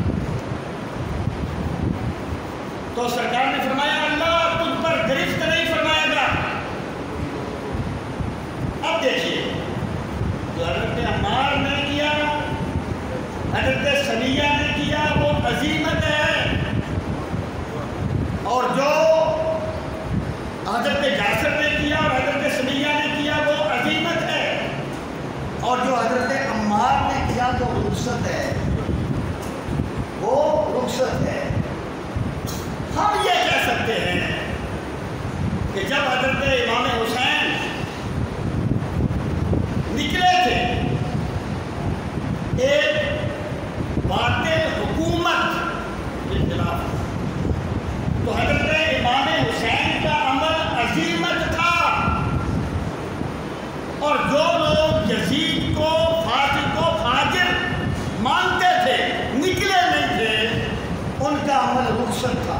تو سرکار نے فرمایا اللہ تجھ پر گرفت نہیں فرمائے گا۔ اب دیکھیے جو حضرت عمار نے کیا، حضرت سمیہ نے کیا، وہ عزیمت ہے، اور جو حضرت یاسر نے کیا اور حضرت سمیہ نے کیا وہ عزیمت ہے، اور جو حضرت عمار نے کیا وہ رخصت ہے، وہ رخصت ہے۔ ہم یہ کہہ سکتے ہیں کہ جب حضرت امام حسین نکلے تھے ایک باطل حکومت کے خلاف، تو حضرت امام حسین کا عمل عزیمت تھا، اور جو لوگ یزید کو فاجر مانتے تھے نکلے نہیں تھے، ان کا عمل رخصت تھا،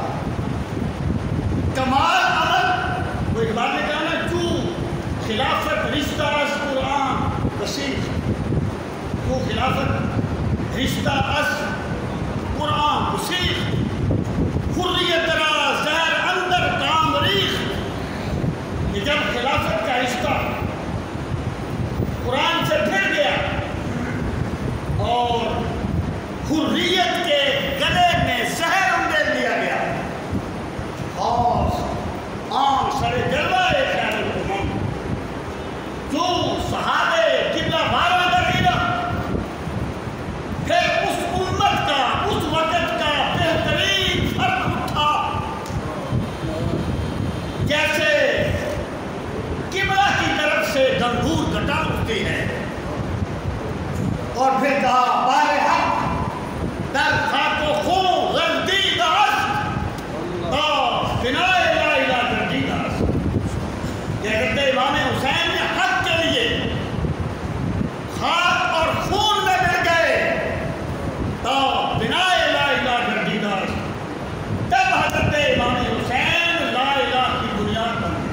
کمال عمل۔ وہ اقبال نے کہا نا جو خلافت رشتہ از قرآن وسیع، جو خلافت رشتہ از قرآن وسیع، حریت را زہر اندر کام ریخ۔ کہ جب خلافت کا رشتہ قرآن سے پھر گیا اور حریت کے گلے میں زہر اندر لیا گیا، اور عام سر جلوہ خیر الامم جو صحابے قبلہ بارہ درینہ، پھر اس امت کا اس وقت کا بہترین فرق اٹھا، جیسے قبلہ کی طرف سے گنگور گٹا اٹھتی ہے، اور پھر کہا بار حق در خاک و خون غلطی داشت تا بنائے لا الہ گردی داشت۔ یہ حضرت امام حسین نے حق کے لیے خاک اور خون میں مل گئے تا بنائے لا الہ گردی داشت۔ تب حضرت امام حسین لا الہ کی بنیاد بن گئے۔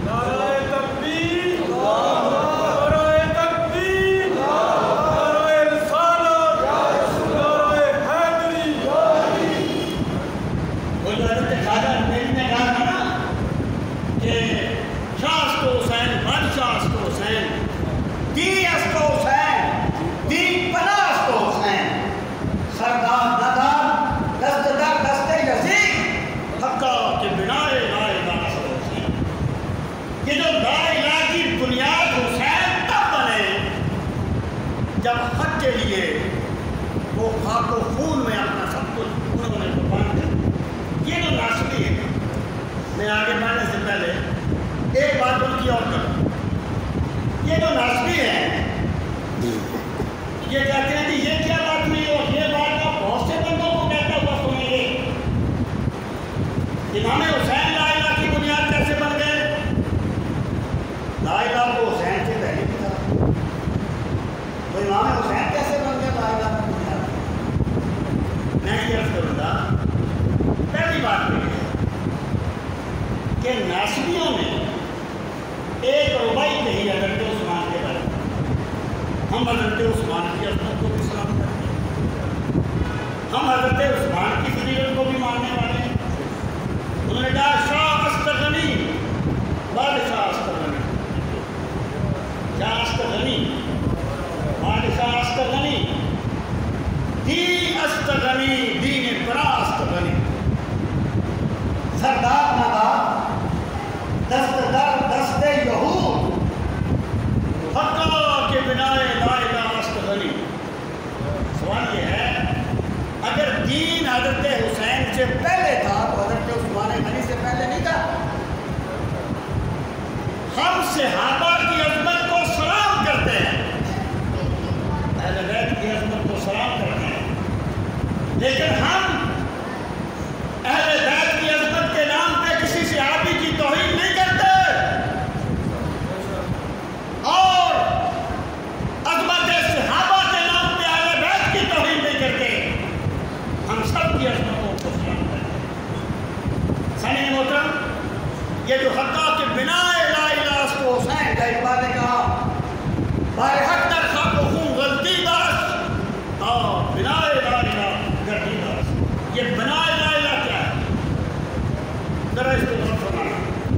نعرہ تکبیر، نعرہ تکبیر، نعرہ رسالت، نعرہ حیدری۔ وہ جو حضرت خواجہ میری نے کہا تھا نا کہ شاہ کو حسین، بادشاہ کو حسین، دی اس کو حسین، دی پناہ اس کو حسین، سردار دادار دست در دست یزید، حقا کے بنائے لا الہ اس کو حسین۔ یہ جو لا الہ کی بنیاد حسین تب بنے جب حق کے لیے وہ خاک و خون میں اپنا سب کچھ انہوں نے قربان کیا۔ یہ جو ناسبی ہے، میں آگے بڑھنے سے پہلے ایک بات ان کی اور کروں۔ یہ جو ناسبی ہے یہ کہتے ہیں کہ یہ کیا بات ہوئی، اور یہ بات آپ بہت سے بندوں کو کہتا ہوا سنیں گے۔ امام حسین لا الہ کی بنیاد کیسے بن گئے؟ لا الہ کو حسین سے پہلے بھی تھا، تو امام حسین کیسے بن گئے لا الہ کی بنیاد؟ میں حضرت حسین سے پہلے تھا تو حضرت عثمان غنی سے پہلے نہیں تھا. ہم صحابہ کی عظمت کو سلام کرتے ہیں, اہل بیت کی عظمت کو سلام کرتے ہیں, لیکن ہم اہل بیت کی عظمت کے نام پہ کسی صحابی کی توہین نہیں کرتے اور عظمت صحابہ کے نام پہ اہل بیت کی توہین نہیں کرتے. ہم سب کی عظمتوں کو سلام کرتے ہیں. سامعین محترم, یہ جو حقہ کے بنا لا الہ اس کو حسین کا اقبال نے کہا بار حق در خاک و خون غلطی داشت بنا لا الہ گردی داشت. یہ بنا لا الہ کیا ہے؟ ذرا اس کو غور فرمانا,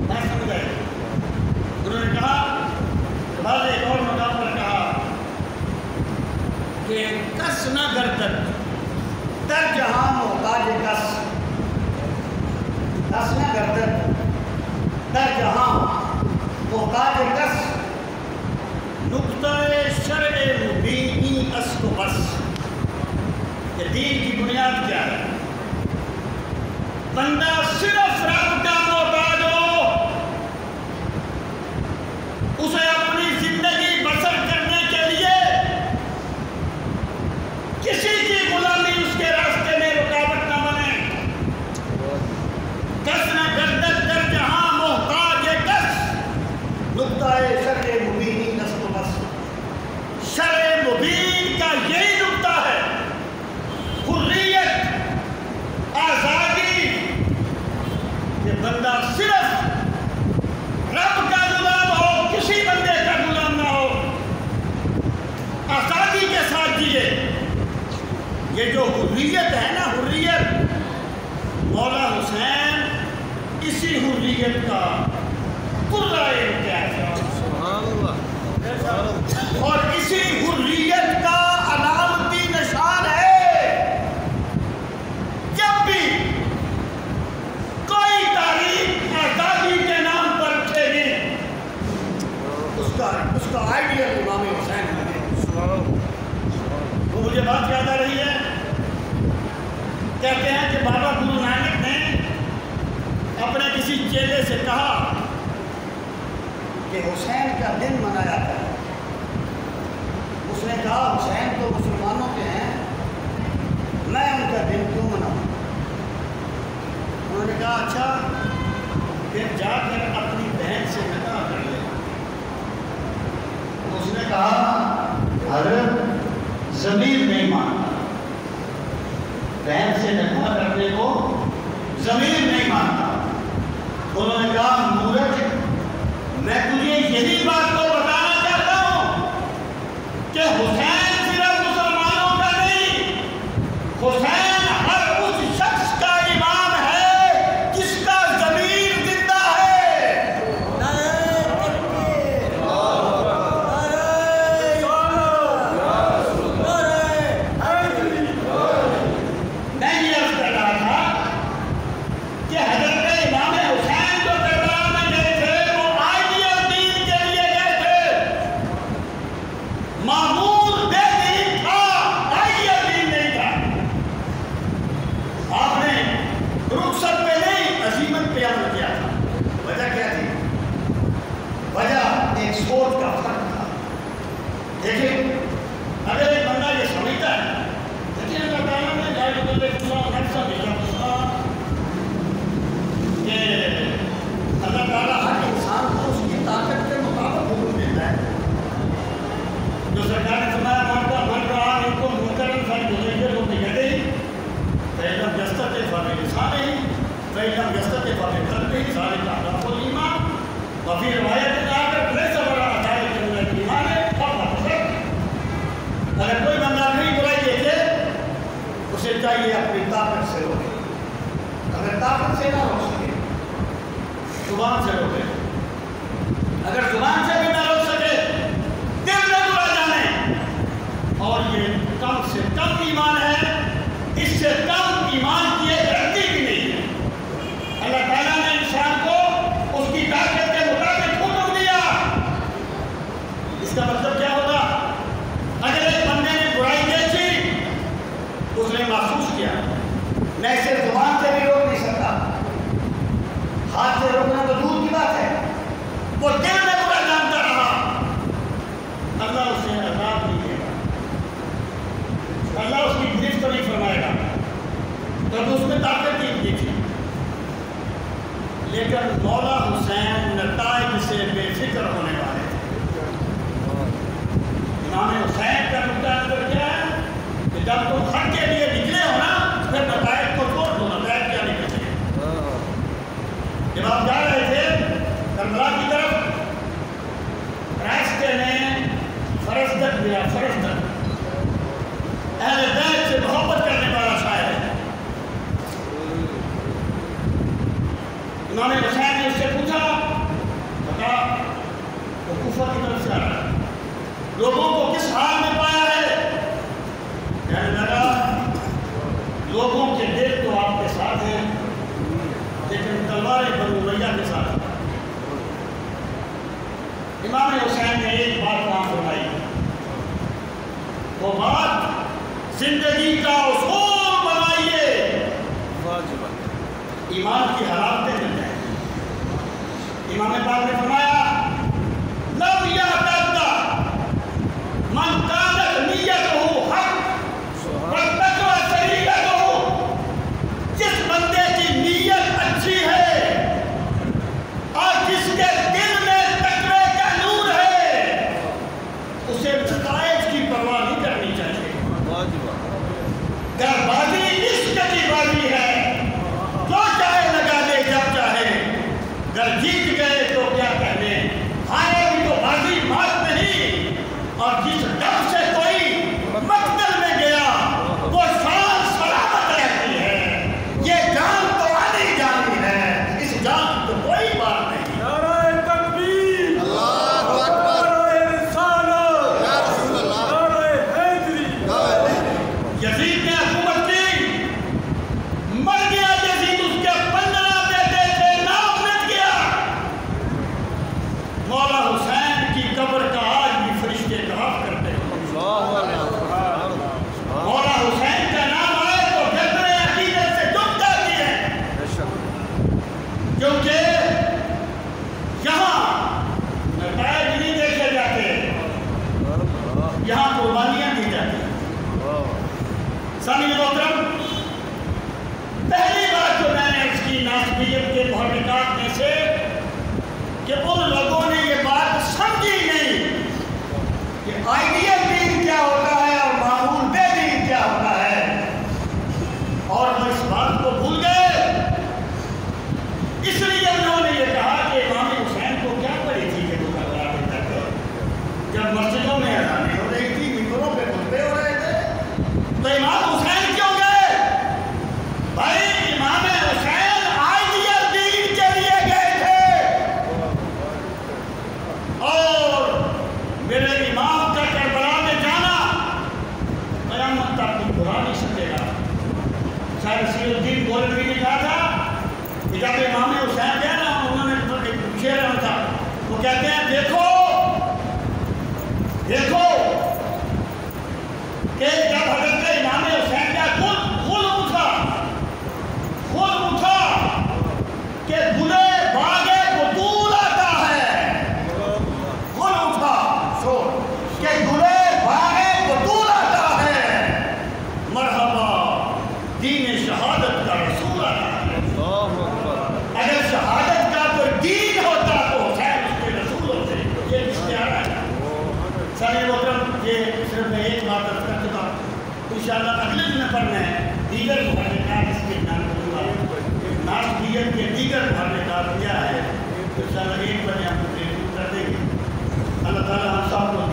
بات سمجھ آئے. انہوں نے کہا بعض ایک اور مقام پر کہا کہ کس نہ گردد در جہاں محتاج کس, کس نہ گردد در جہاں محتاج کس, نقطہ شرع مبینی اصل و بس. کہ دین کی بنیاد کیا ہے؟ بندہ صرف رب کا محتاج ہو, اسے اپنی زندگی بسر کرنے کے لیے کسی کی غلامی اس کے راستے میں رکاوٹ نہ بنے. کس نہ گردد در جہاں محتاج کس, نقطہ شرع مبینی نصب و بس. شرع مبین کا یہی نقطہ ہے, حریت, آزادی, کہ بندہ صرف رب کا غلام ہو, کسی بندے کا غلام نہ ہو, آزادی کے ساتھ جیے. یہ جو حریت ہے نا, حریت, مولا حسین اسی حریت کا پورا امتیاز ہے اور اسی حریت کا علامتی نشان ہے. جب بھی کوئی تاریخ آزادی کے نام پر اٹھے گی اس کا آئیڈیل امام حسین ہے. تو مجھے بات یاد آ رہی ہے, کہتے ہیں کہ بابا گرو نانک نے اپنے کسی چیلے سے کہا کہ حسین کا دن منایا جائے. اس نے کہا حسین تو مسلمانوں کے ہیں, میں ان کا دن کیوں مناؤں؟ انہوں نے کہا اچھا پھر جا کر اپنی بہن سے نکاح کر لے. اس نے کہا حضرت ضمیر نہیں مانتا, بہن سے نکاح کرنے کو ضمیر نہیں مانتا. انہوں نے کہا مورخ, میں تجھے یہی بات کو بتانا چاہتا ہوں کہ حسین صرف مسلمانوں کا نہیں, حسین ہر اس شخص کا امام ہے جس کا ضمیر زندہ ہے. میں یہ عرض کر رہا تھا کہ حضرت امام حسین جو کردار جب تم حق کے لیے نکلے ہو نا پھر نتائج کو چھوڑ دو، نتائج کیا نکلتے ہیں۔ جب آپ جا رہے تھے کربلا کی طرف، راستے میں فرزدق ملا، فرزدق اہل بیت سے محبت کرنے والا شاعر ہے۔ امام حسین نے اس سے پوچھا، بتا وہ کوفہ کی طرف سے آ رہا ہے، لوگوں کو کس حال میں پایا ہے؟ کہنے لگا لوگوں کے دل تو آپ کے ساتھ ہیں لیکن تلواریں بنو امیہ کے ساتھ ہیں۔ امام حسین نے ایک بات وہاں فرمائی، وہ بات زندگی کا اصول بنائیے، ایمان کی حالاتیں مل جائیں۔ امام پاک نے فرمایا لو یعتد من کانت نیتہ حق والتقوی سریرتہ، جس بندے کی نیت اچھی ہے اور جس کے دل میں تقوی کا نور ہے، اسے نتائج کی پرواہ نہیں کرنی چاہیے۔ گر بازی عشق کی بازی ہے، جو چاہے لگا دے جب چاہے، گر جیت گئے تو کیا کہنے، ہارے بھی تو بازی مات نہیں، اور جس ڈب سے کوئی مقتل میں گیا وہ شان سلامت رہتی ہے۔ یہ جان تو آنی جانی ہے، اس جان تو کوئی بات نہیں۔ نعرہ تکبیر، نعرہ رسالت، نعرہ حیدری۔ یزید نے حکومت کی، مر گیا یزید، اس کے 15 بیٹے تھے، نام مٹ گیا۔ مولا حسین کی قبر کا آج بھی فرشتے طواف کرتے ہیں۔ مولا حسین کا نام آئے تو گردنیں عقیدت سے جھک جاتی ہیں، کیونکہ یہاں نتائج نہیں دیکھے جاتے، یہاں قربانیاں دی جاتی ہیں۔ سامعین محترم، پہلی بات جو میں نے اس کی ناسبیت کے محرکات میں سے کہ ان لوگوں نے یہ بات سمجھی نہیں کہ آئیڈیل دین کیا ہوتا ہے اور معمول بے دین کیا ہوتا ہے، اور وہ اس بات کو بھول گئے۔ اس لیے انہوں نے یہ کہا کہ امام حسین کو کیا پڑی تھی کہ وہ کربلا میں تک جب مسجدوں میں اذانیں ہو رہی تھی، ممبروں پہ خطبے ہو رہے تھے، تو امام حسین کیوں گئے؟ بھائی امام حسین آئیڈیل دین کے لیے گئے تھے، اور میرے امام کا کربلا میں جانا قیامت تک کوئی بھلا نہیں سکے گا۔ شاید نصیر الدین گولوی نے کہا تھا کہ جب امام حسین گئے نا، انہوں نے ایک شعر میں تھا، وہ کہتے ہیں دیکھو دیکھو کہ جب حضرت امام حسین کا خود اٹھا کہ گلے باغے بطول آتا ہے، خود اٹھا شور کہ گلے باغے بطول آتا ہے، مرحبا دین شہادت کا رسول آتا ہے۔ اگر شہادت کا کوئی دین ہوتا تو حسین اس کے رسول ہوتے، یہ اشتہار ہے۔ سارے محترم، یہ صرف میں ایک بات عرض کر چکا ہوں، انشاءاللہ اگلے دن پڑھنا ہے دیگر محرکات اس کے نام کروں گا، ناسبیت کے دیگر محرکات کیا ہے، انشاءاللہ 1 بجے ہم کر دیں گے۔ اللہ تعالیٰ ہم سب کو